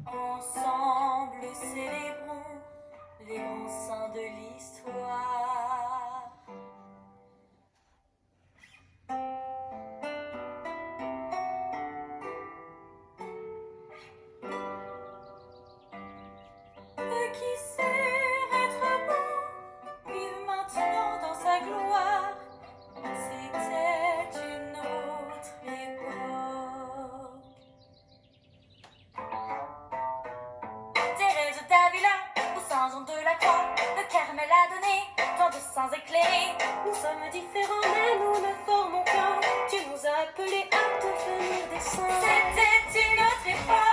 Ensemble, célébrons les grands saints de l'histoire. Eux qui sait être bon, vivent maintenant dans sa gloire. C'était une autre époque. Thérèse d'Avila, aux Saint-Jean de la Croix, le Carmel a donné tant de saints éclairés. Nous sommes différents, mais nous ne formons qu'un. Tu nous as appelés à devenir des saints. C'était une autre époque.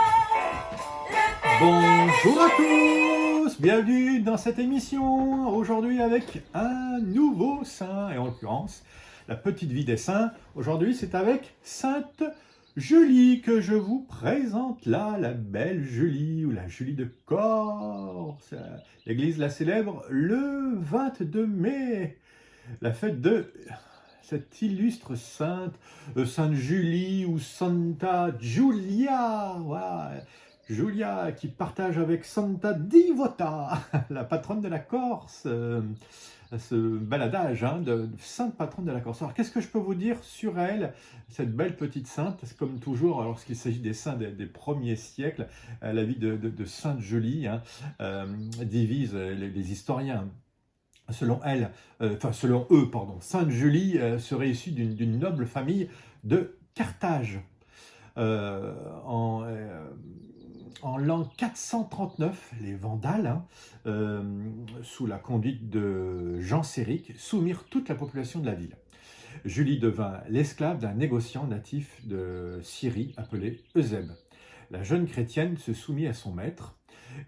Bonjour à tous, bienvenue dans cette émission, aujourd'hui avec un nouveau saint, et en l'occurrence, la petite vie des saints. Aujourd'hui, c'est avec Sainte Julie que je vous présente là, la belle Julie, ou la Julie de Corse. L'Église la célèbre le 22 mai, la fête de cette illustre sainte, Sainte Julie ou Santa Giulia, voilà. Julia qui partage avec Santa Divota, la patronne de la Corse, ce baladage de sainte patronne de la Corse. Alors qu'est-ce que je peux vous dire sur elle, cette belle petite sainte? Comme toujours, lorsqu'il s'agit des saints des premiers siècles, la vie de Sainte Julie divise les historiens. Selon eux, Sainte Julie serait issue d'une noble famille de Carthage. En l'an 439, les Vandales, sous la conduite de Jean Séric, soumirent toute la population de la ville. Julie devint l'esclave d'un négociant natif de Syrie appelé Eusèbe. La jeune chrétienne se soumit à son maître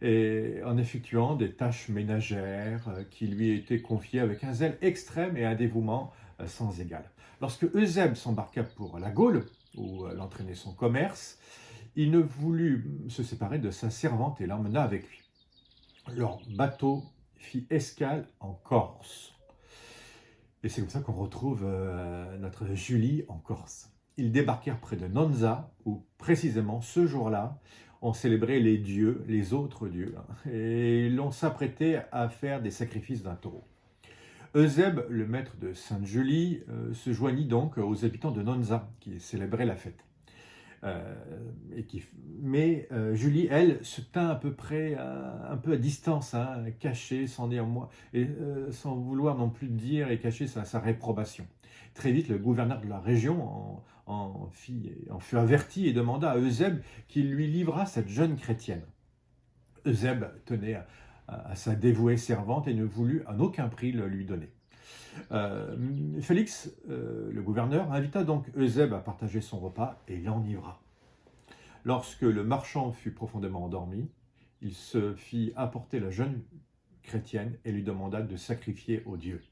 et en effectuant des tâches ménagères qui lui étaient confiées avec un zèle extrême et un dévouement sans égal. Lorsque Eusèbe s'embarqua pour la Gaule, où elle entraînait son commerce, il ne voulut se séparer de sa servante et l'emmena avec lui. Leur bateau fit escale en Corse. Et c'est comme ça qu'on retrouve notre Julie en Corse. Ils débarquèrent près de Nonza, où précisément ce jour-là, on célébrait les dieux, les autres dieux, et l'on s'apprêtait à faire des sacrifices d'un taureau. Eusèbe, le maître de Sainte Julie, se joignit donc aux habitants de Nonza, qui célébraient la fête. Mais Julie, elle, se tint à peu près un peu à distance, cachée, sans dire moi, et sans vouloir non plus dire et cacher sa réprobation. Très vite, le gouverneur de la région en fut averti et demanda à Eusèbe qu'il lui livrât cette jeune chrétienne. Eusèbe tenait à sa dévouée servante et ne voulut à aucun prix le lui donner. Félix, le gouverneur, invita donc Eusèbe à partager son repas et l'enivra. Lorsque le marchand fut profondément endormi, il se fit apporter la jeune chrétienne et lui demanda de sacrifier aux dieux.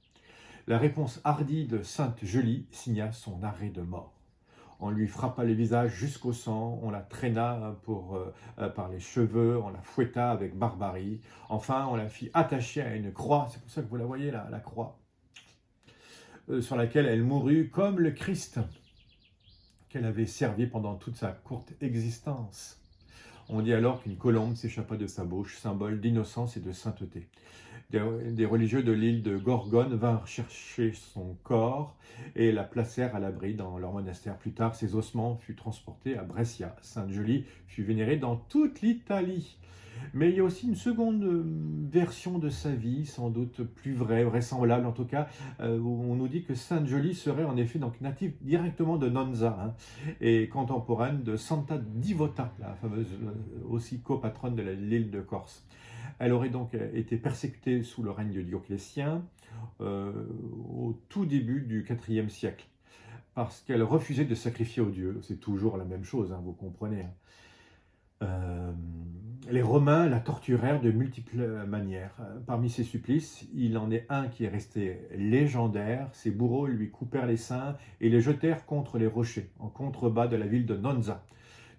La réponse hardie de Sainte Julie signa son arrêt de mort. On lui frappa le visage jusqu'au sang, on la traîna par les cheveux, on la fouetta avec barbarie. Enfin, on la fit attacher à une croix, c'est pour ça que vous la voyez là, la croix, sur laquelle elle mourut comme le Christ qu'elle avait servi pendant toute sa courte existence. On dit alors qu'une colombe s'échappa de sa bouche, symbole d'innocence et de sainteté. Des religieux de l'île de Gorgone vinrent chercher son corps et la placèrent à l'abri dans leur monastère. Plus tard, ses ossements furent transportés à Brescia. Sainte Julie fut vénérée dans toute l'Italie. Mais il y a aussi une seconde version de sa vie, sans doute plus vraie, vraisemblable en tout cas, où on nous dit que Sainte Julie serait en effet donc native directement de Nonza et contemporaine de Santa Divota, la fameuse aussi copatronne de l'île de Corse. Elle aurait donc été persécutée sous le règne de Dioclétien au tout début du IVe siècle, parce qu'elle refusait de sacrifier aux dieux. C'est toujours la même chose, vous comprenez. Les Romains la torturèrent de multiples manières. Parmi ces supplices, il en est un qui est resté légendaire. Ses bourreaux lui coupèrent les seins et les jetèrent contre les rochers, en contrebas de la ville de Nonza.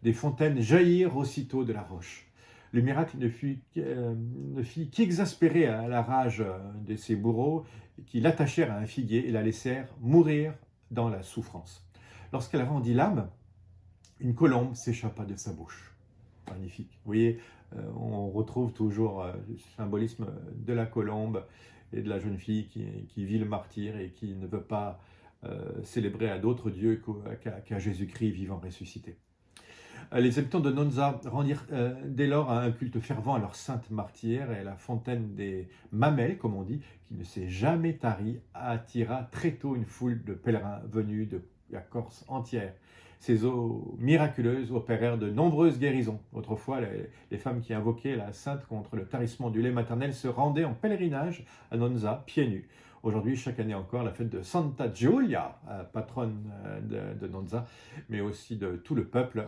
Des fontaines jaillirent aussitôt de la roche. Le miracle ne fit qu'exaspérer à la rage de ses bourreaux, qui l'attachèrent à un figuier et la laissèrent mourir dans la souffrance. Lorsqu'elle rendit l'âme, une colombe s'échappa de sa bouche. Magnifique. Vous voyez, on retrouve toujours le symbolisme de la colombe et de la jeune fille qui vit le martyre et qui ne veut pas célébrer à d'autres dieux qu'à Jésus-Christ vivant ressuscité. Les habitants de Nonza rendirent dès lors un culte fervent à leur sainte martyre, et la fontaine des Mamelles, comme on dit, qui ne s'est jamais tarie, attira très tôt une foule de pèlerins venus de la Corse entière. Ces eaux miraculeuses opérèrent de nombreuses guérisons. Autrefois, les femmes qui invoquaient la sainte contre le tarissement du lait maternel se rendaient en pèlerinage à Nonza, pieds nus. Aujourd'hui, chaque année encore, la fête de Santa Giulia, patronne de Nonza, mais aussi de tout le peuple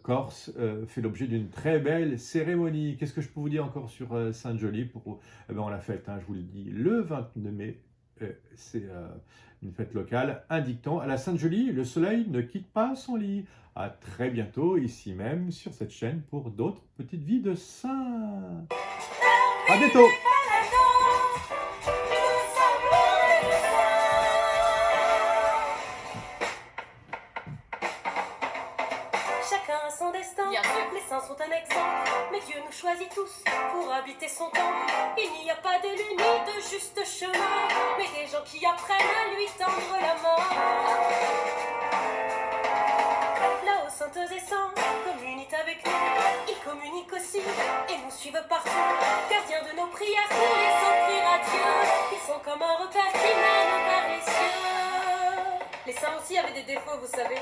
corse, fait l'objet d'une très belle cérémonie. Qu'est-ce que je peux vous dire encore sur Sainte Jolie on la fête, je vous le dis, le 22 mai. C'est une fête locale, indiquant à la Sainte Jolie, le soleil ne quitte pas son lit. À très bientôt, ici même, sur cette chaîne, pour d'autres petites vies de saints. À bientôt. Chacun a son destin, Bien sûr. les saints sont un exemple, mais Dieu nous choisit tous pour habiter son temple. Il n'y a pas d'élu ni de juste chemin, mais des gens qui apprennent à lui tendre la main. Là-haut, saintes et saints communiquent avec nous, ils communiquent aussi et nous suivent partout. Gardiens de nos prières pour les offrir à Dieu, ils sont comme un repère qui mène vers les cieux. Les saints aussi avaient des défauts, vous savez.